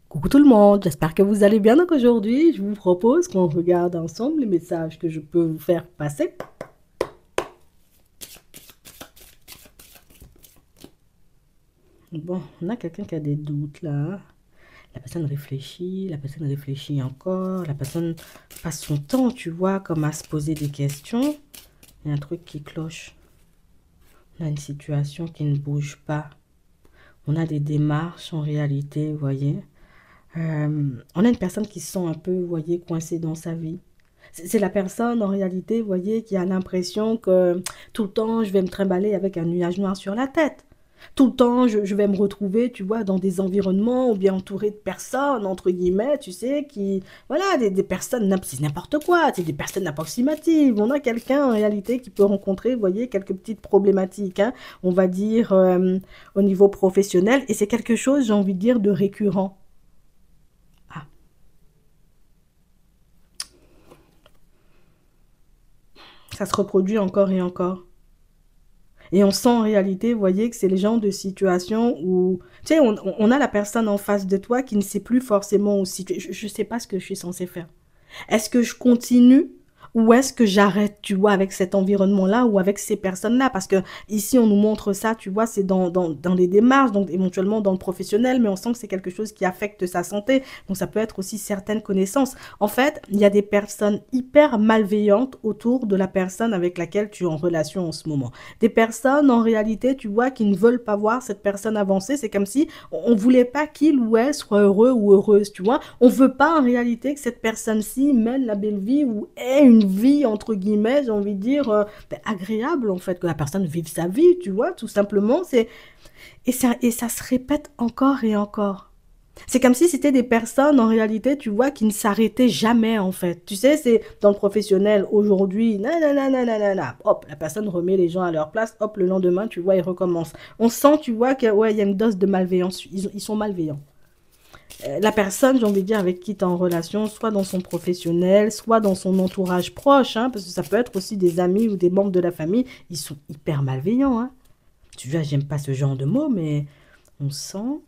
Coucou tout le monde, j'espère que vous allez bien. Donc aujourd'hui, je vous propose qu'on regarde ensemble les messages que je peux vous faire passer. Bon, on a quelqu'un qui a des doutes là. La personne réfléchit encore, la personne passe son temps, tu vois, comme à se poser des questions. Il y a un truc qui cloche. On a une situation qui ne bouge pas. On a des démarches en réalité, vous voyez. On a une personne qui se sent un peu, vous voyez, coincée dans sa vie. C'est la personne, en réalité, vous voyez, qui a l'impression que tout le temps, je vais me trimballer avec un nuage noir sur la tête. Tout le temps, je vais me retrouver, tu vois, dans des environnements ou bien entouré de personnes, entre guillemets, tu sais, qui, voilà, des personnes, c'est n'importe quoi, c'est des personnes approximatives. On a quelqu'un, en réalité, qui peut rencontrer, vous voyez, quelques petites problématiques, hein, on va dire, au niveau professionnel. Et c'est quelque chose, j'ai envie de dire, de récurrent. Ah, ça se reproduit encore et encore. Et on sent en réalité, vous voyez, que c'est le genre de situation où, tu sais, on a la personne en face de toi qui ne sait plus forcément où situer. Je ne sais pas ce que je suis censée faire. Est-ce que je continue ou est-ce que j'arrête, tu vois, avec cet environnement-là ou avec ces personnes-là? Parce que ici, on nous montre ça, tu vois, c'est dans les démarches, donc éventuellement dans le professionnel, mais on sent que c'est quelque chose qui affecte sa santé. Donc ça peut être aussi certaines connaissances. En fait, il y a des personnes hyper malveillantes autour de la personne avec laquelle tu es en relation en ce moment. Des personnes, en réalité, tu vois, qui ne veulent pas voir cette personne avancer. C'est comme si on ne voulait pas qu'il ou elle soit heureux ou heureuse, tu vois. On ne veut pas en réalité que cette personne-ci mène la belle vie ou ait une vie, entre guillemets, j'ai envie de dire, agréable, en fait, que la personne vive sa vie, tu vois, tout simplement. Et ça se répète encore et encore. C'est comme si c'était des personnes, en réalité, tu vois, qui ne s'arrêtaient jamais, en fait. Tu sais, c'est dans le professionnel, aujourd'hui, nanana, nanana, hop, la personne remet les gens à leur place, hop, le lendemain, tu vois, ils recommencent. On sent, tu vois, qu'il ouais, y a une dose de malveillance. Ils sont malveillants. La personne, j'ai envie de dire, avec qui tu es en relation, soit dans son professionnel, soit dans son entourage proche, hein, parce que ça peut être aussi des amis ou des membres de la famille, ils sont hyper malveillants. Hein. Tu vois, j'aime pas ce genre de mots, mais on sent,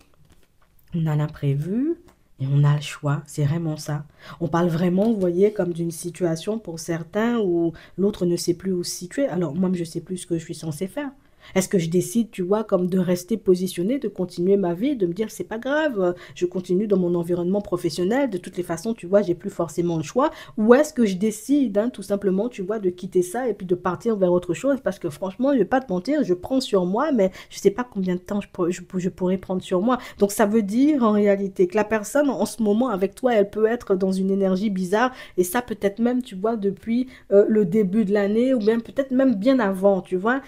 on a l'imprévu et on a le choix. C'est vraiment ça. On parle vraiment, vous voyez, comme d'une situation pour certains où l'autre ne sait plus où se situer. Alors, moi, je ne sais plus ce que je suis censée faire. Est-ce que je décide, tu vois, comme de rester positionné, de continuer ma vie, de me dire c'est pas grave, je continue dans mon environnement professionnel, de toutes les façons, tu vois, j'ai plus forcément le choix, ou est-ce que je décide, hein, tout simplement, tu vois, de quitter ça et puis de partir vers autre chose, parce que franchement, je vais pas te mentir, je prends sur moi, mais je sais pas combien de temps je pourrais prendre sur moi. Donc ça veut dire en réalité que la personne en ce moment avec toi, elle peut être dans une énergie bizarre, et ça peut-être même, tu vois, depuis le début de l'année, ou même peut-être même bien avant, tu vois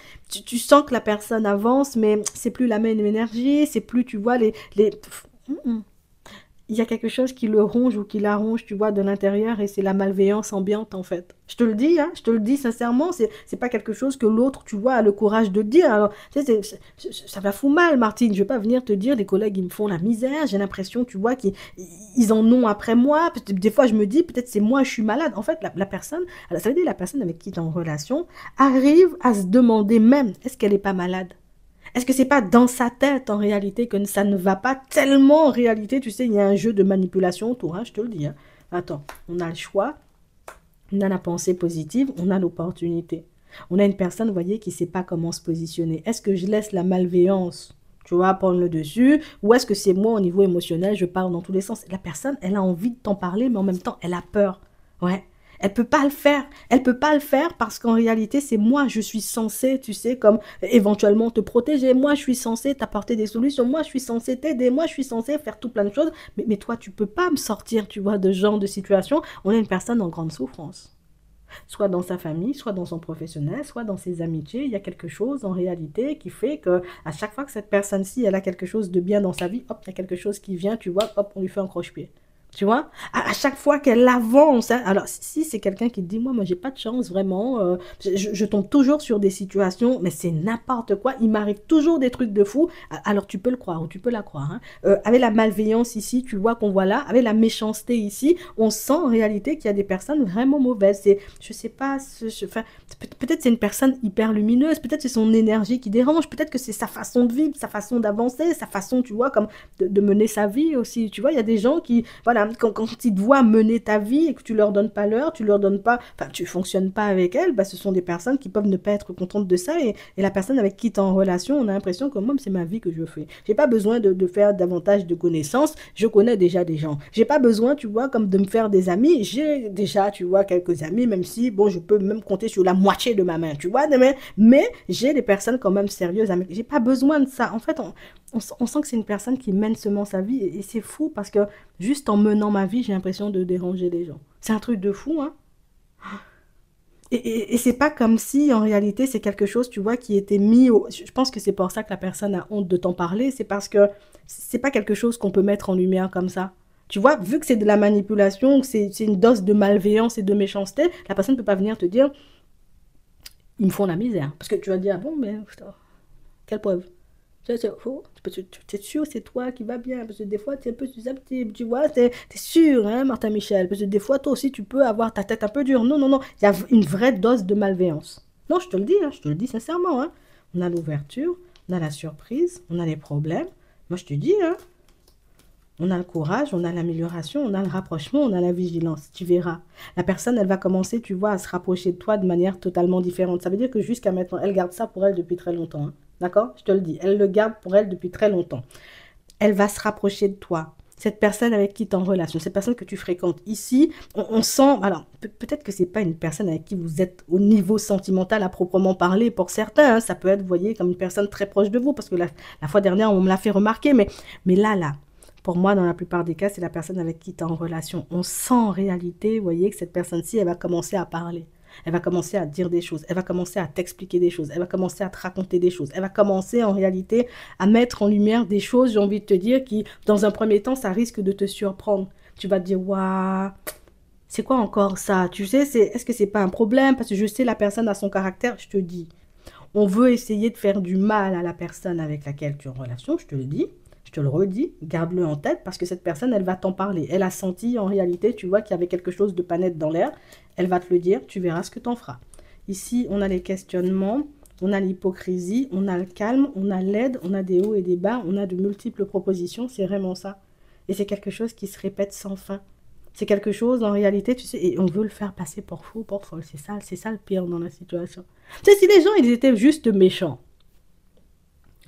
tu sens que la personne avance, mais c'est plus la même énergie, c'est plus, tu vois, il y a quelque chose qui le ronge ou qui la ronge, tu vois, de l'intérieur, et c'est la malveillance ambiante, en fait. Je te le dis, hein, je te le dis sincèrement, c'est pas quelque chose que l'autre, tu vois, a le courage de dire. Alors, tu sais, ça va foutre mal, Martine. Je vais pas venir te dire, les collègues, ils me font la misère. J'ai l'impression, tu vois, qu'ils en ont après moi. Des fois, je me dis, peut-être c'est moi, je suis malade. En fait, la personne, alors, ça veut dire la personne avec qui tu es en relation arrive à se demander même, est-ce qu'elle est pas malade? Est-ce que c'est pas dans sa tête en réalité que ça ne va pas tellement en réalité, tu sais, il y a un jeu de manipulation autour, hein, je te le dis. Hein. Attends, on a le choix, on a la pensée positive, on a l'opportunité. On a une personne, vous voyez, qui ne sait pas comment se positionner. Est-ce que je laisse la malveillance, tu vois, prendre le dessus, ou est-ce que c'est moi au niveau émotionnel, je parle dans tous les sens. La personne, elle a envie de t'en parler, mais en même temps, elle a peur. Ouais. Elle peut pas le faire. Elle peut pas le faire parce qu'en réalité, c'est moi, je suis censée, tu sais, comme éventuellement te protéger. Moi, je suis censée t'apporter des solutions. Moi, je suis censée t'aider. Moi, je suis censée faire tout plein de choses. Mais toi, tu peux pas me sortir, tu vois, de ce genre de situation. On a une personne en grande souffrance. Soit dans sa famille, soit dans son professionnel, soit dans ses amitiés. Il y a quelque chose en réalité qui fait que à chaque fois que cette personne-ci, elle a quelque chose de bien dans sa vie, hop, il y a quelque chose qui vient, tu vois, hop, on lui fait un croche-pied. Tu vois, à chaque fois qu'elle avance, hein, alors si c'est quelqu'un qui te dit, moi j'ai pas de chance vraiment, je tombe toujours sur des situations, mais c'est n'importe quoi, il m'arrive toujours des trucs de fou, alors tu peux le croire ou tu peux la croire. Hein. Avec la malveillance ici, tu vois qu'on voit là, avec la méchanceté ici, on sent en réalité qu'il y a des personnes vraiment mauvaises. C'est, je sais pas, enfin, peut-être c'est une personne hyper lumineuse, peut-être c'est son énergie qui dérange, peut-être que c'est sa façon de vivre, sa façon d'avancer, sa façon, tu vois, comme de mener sa vie aussi. Tu vois, il y a des gens qui, voilà, quand ils te voient mener ta vie et que tu leur donnes pas l'heure, tu leur donnes pas, enfin, tu fonctionnes pas avec elles, bah, ce sont des personnes qui peuvent ne pas être contentes de ça et la personne avec qui tu es en relation, on a l'impression que moi, c'est ma vie que je fais. J'ai pas besoin de faire davantage de connaissances, je connais déjà des gens. J'ai pas besoin, tu vois, comme de me faire des amis, j'ai déjà, tu vois, quelques amis, même si, bon, je peux même compter sur la moitié de ma main, tu vois, mais j'ai des personnes quand même sérieuses. J'ai pas besoin de ça. En fait, on sent que c'est une personne qui mène seulement sa vie et c'est fou parce que juste en menant ma vie, j'ai l'impression de déranger les gens. C'est un truc de fou, hein. Et c'est pas comme si, en réalité, c'est quelque chose, tu vois, qui était mis au... Je pense que c'est pour ça que la personne a honte de t'en parler. C'est parce que c'est pas quelque chose qu'on peut mettre en lumière comme ça. Tu vois, vu que c'est de la manipulation, que c'est une dose de malveillance et de méchanceté, la personne ne peut pas venir te dire, ils me font la misère. Parce que tu vas dire, ah bon, mais putain, quelle preuve? C'est faux. Tu es sûr, c'est toi qui va bien. Parce que des fois, tu es un peu susceptible. Tu vois, tu es sûr, hein, Martin Michel. Parce que des fois, toi aussi, tu peux avoir ta tête un peu dure. Non, non, non. Il y a une vraie dose de malveillance. Non, je te le dis, hein, je te le dis sincèrement. Hein. On a l'ouverture, on a la surprise, on a les problèmes. Moi, je te dis, hein, on a le courage, on a l'amélioration, on a le rapprochement, on a la vigilance. Tu verras. La personne, elle va commencer, tu vois, à se rapprocher de toi de manière totalement différente. Ça veut dire que jusqu'à maintenant, elle garde ça pour elle depuis très longtemps. Hein. D'accord? Je te le dis. Elle le garde pour elle depuis très longtemps. Elle va se rapprocher de toi. Cette personne avec qui tu es en relation, cette personne que tu fréquentes ici, on sent... Alors, peut-être que ce n'est pas une personne avec qui vous êtes au niveau sentimental à proprement parler pour certains. Hein, ça peut être, vous voyez, comme une personne très proche de vous, parce que la fois dernière, on me l'a fait remarquer. Mais là, pour moi, dans la plupart des cas, c'est la personne avec qui tu es en relation. On sent en réalité, vous voyez, que cette personne-ci, elle va commencer à parler. Elle va commencer à dire des choses, elle va commencer à t'expliquer des choses, elle va commencer à te raconter des choses, elle va commencer en réalité à mettre en lumière des choses, j'ai envie de te dire, qui, dans un premier temps, ça risque de te surprendre. Tu vas te dire, waouh, c'est quoi encore ça? Tu sais, est-ce que c'est pas un problème? Parce que je sais, la personne a son caractère, je te dis. On veut essayer de faire du mal à la personne avec laquelle tu es en relation, je te le dis. Je te le redis, garde-le en tête parce que cette personne, elle va t'en parler. Elle a senti en réalité, tu vois, qu'il y avait quelque chose de pas net dans l'air. Elle va te le dire, tu verras ce que t'en feras. Ici, on a les questionnements, on a l'hypocrisie, on a le calme, on a l'aide, on a des hauts et des bas, on a de multiples propositions, c'est vraiment ça. Et c'est quelque chose qui se répète sans fin. C'est quelque chose, en réalité, tu sais, et on veut le faire passer pour fou, pour folle. C'est ça le pire dans la situation. Tu sais, si les gens, ils étaient juste méchants,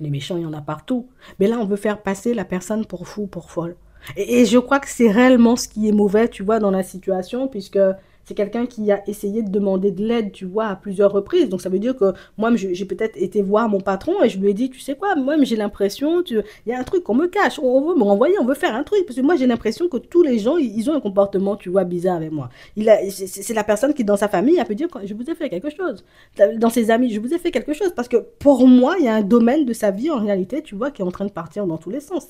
les méchants, il y en a partout. Mais là, on veut faire passer la personne pour fou, pour folle. Et je crois que c'est réellement ce qui est mauvais, tu vois, dans la situation, puisque c'est quelqu'un qui a essayé de demander de l'aide, tu vois, à plusieurs reprises. Donc, ça veut dire que moi, j'ai peut-être été voir mon patron et je lui ai dit, tu sais quoi, moi, j'ai l'impression, il y a un truc qu'on me cache, on veut me renvoyer, on veut faire un truc. Parce que moi, j'ai l'impression que tous les gens, ils ont un comportement, tu vois, bizarre avec moi. C'est la personne qui, dans sa famille, elle peut dire, je vous ai fait quelque chose. Dans ses amis, je vous ai fait quelque chose. Parce que pour moi, il y a un domaine de sa vie, en réalité, tu vois, qui est en train de partir dans tous les sens.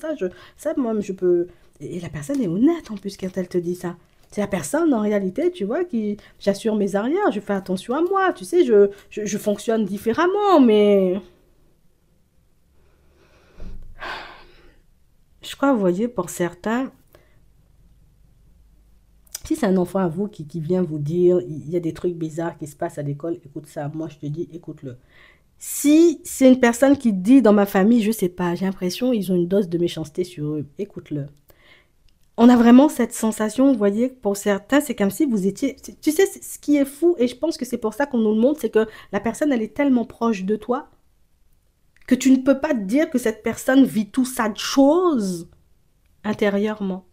Moi, je peux... Et la personne est honnête, en plus, quand elle te dit ça. C'est la personne, en réalité, tu vois, qui... J'assure mes arrières, je fais attention à moi, tu sais, je fonctionne différemment, mais... Je crois, vous voyez, pour certains, si c'est un enfant à vous qui vient vous dire, il y a des trucs bizarres qui se passent à l'école, écoute ça, moi je te dis, écoute-le. Si c'est une personne qui dit dans ma famille, je sais pas, j'ai l'impression ils ont une dose de méchanceté sur eux, écoute-le. On a vraiment cette sensation, vous voyez, pour certains, c'est comme si vous étiez... Tu sais, ce qui est fou, et je pense que c'est pour ça qu'on nous le montre, c'est que la personne, elle est tellement proche de toi que tu ne peux pas te dire que cette personne vit tout ça de choses intérieurement.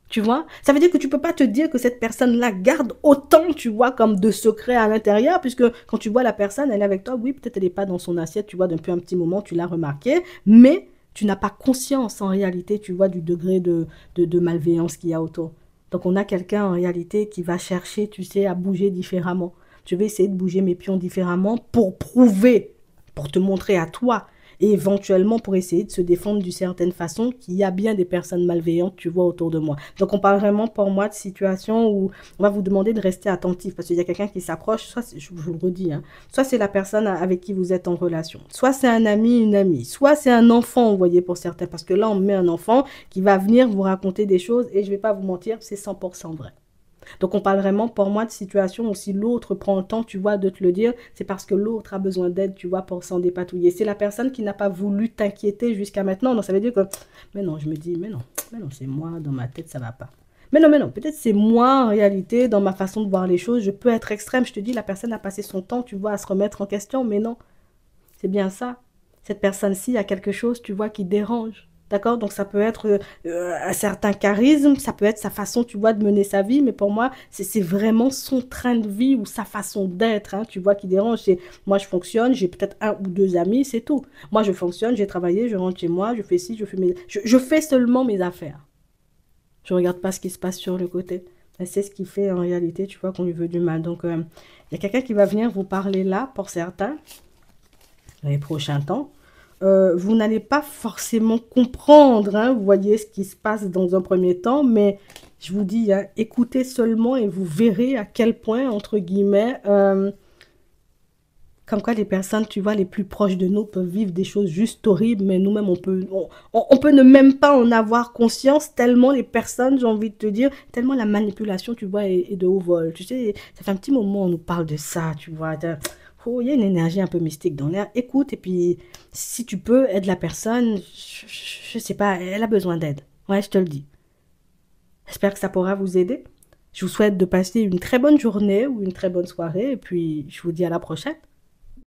Tu vois? Ça veut dire que tu peux pas te dire que cette personne-là garde autant, tu vois, comme de secrets à l'intérieur, puisque quand tu vois la personne, elle est avec toi, oui, peut-être elle n'est pas dans son assiette, tu vois, depuis un petit moment, tu l'as remarqué, mais... tu n'as pas conscience en réalité, tu vois, du degré de malveillance qu'il y a autour. Donc on a quelqu'un en réalité qui va chercher, tu sais, à bouger différemment. Je vais essayer de bouger mes pions différemment pour prouver, pour te montrer à toi Et éventuellement, pour essayer de se défendre d'une certaine façon, qu'il y a bien des personnes malveillantes, tu vois, autour de moi. Donc, on parle vraiment pour moi de situation où on va vous demander de rester attentif parce qu'il y a quelqu'un qui s'approche, soit, je vous le redis, hein, soit c'est la personne avec qui vous êtes en relation, soit c'est un ami, une amie, soit c'est un enfant, vous voyez, pour certains, parce que là, on met un enfant qui va venir vous raconter des choses et je ne vais pas vous mentir, c'est 100% vrai. Donc, on parle vraiment, pour moi, de situation où si l'autre prend le temps, tu vois, de te le dire, c'est parce que l'autre a besoin d'aide, tu vois, pour s'en dépatouiller. C'est la personne qui n'a pas voulu t'inquiéter jusqu'à maintenant. Donc, ça veut dire que, mais non, je me dis, mais non, c'est moi, dans ma tête, ça va pas. Mais non, peut-être c'est moi, en réalité, dans ma façon de voir les choses, je peux être extrême. Je te dis, la personne a passé son temps, tu vois, à se remettre en question, mais non, c'est bien ça. Cette personne-ci a quelque chose, tu vois, qui dérange. D'accord? Donc ça peut être un certain charisme, ça peut être sa façon, tu vois, de mener sa vie, mais pour moi, c'est vraiment son train de vie ou sa façon d'être, hein, tu vois, qui dérange. Moi, je fonctionne, j'ai peut-être un ou deux amis, c'est tout. Moi, je fonctionne, j'ai travaillé, je rentre chez moi, je fais ci, je fais seulement mes affaires. Je regarde pas ce qui se passe sur le côté. Et c'est ce qui fait en réalité, tu vois, qu'on lui veut du mal. Donc, il y a quelqu'un qui va venir vous parler là, pour certains, dans les prochains temps. Vous n'allez pas forcément comprendre, hein, vous voyez ce qui se passe dans un premier temps, mais je vous dis, hein, écoutez seulement et vous verrez à quel point, entre guillemets, comme quoi les personnes, tu vois, les plus proches de nous peuvent vivre des choses juste horribles, mais nous-mêmes, on peut ne même pas en avoir conscience, tellement les personnes, j'ai envie de te dire, tellement la manipulation, tu vois, est de haut vol. Tu sais, ça fait un petit moment on nous parle de ça, tu vois. Oh, il y a une énergie un peu mystique dans l'air. Écoute, et puis, si tu peux, aide la personne, je sais pas, elle a besoin d'aide. Ouais, je te le dis. J'espère que ça pourra vous aider. Je vous souhaite de passer une très bonne journée ou une très bonne soirée, et puis je vous dis à la prochaine.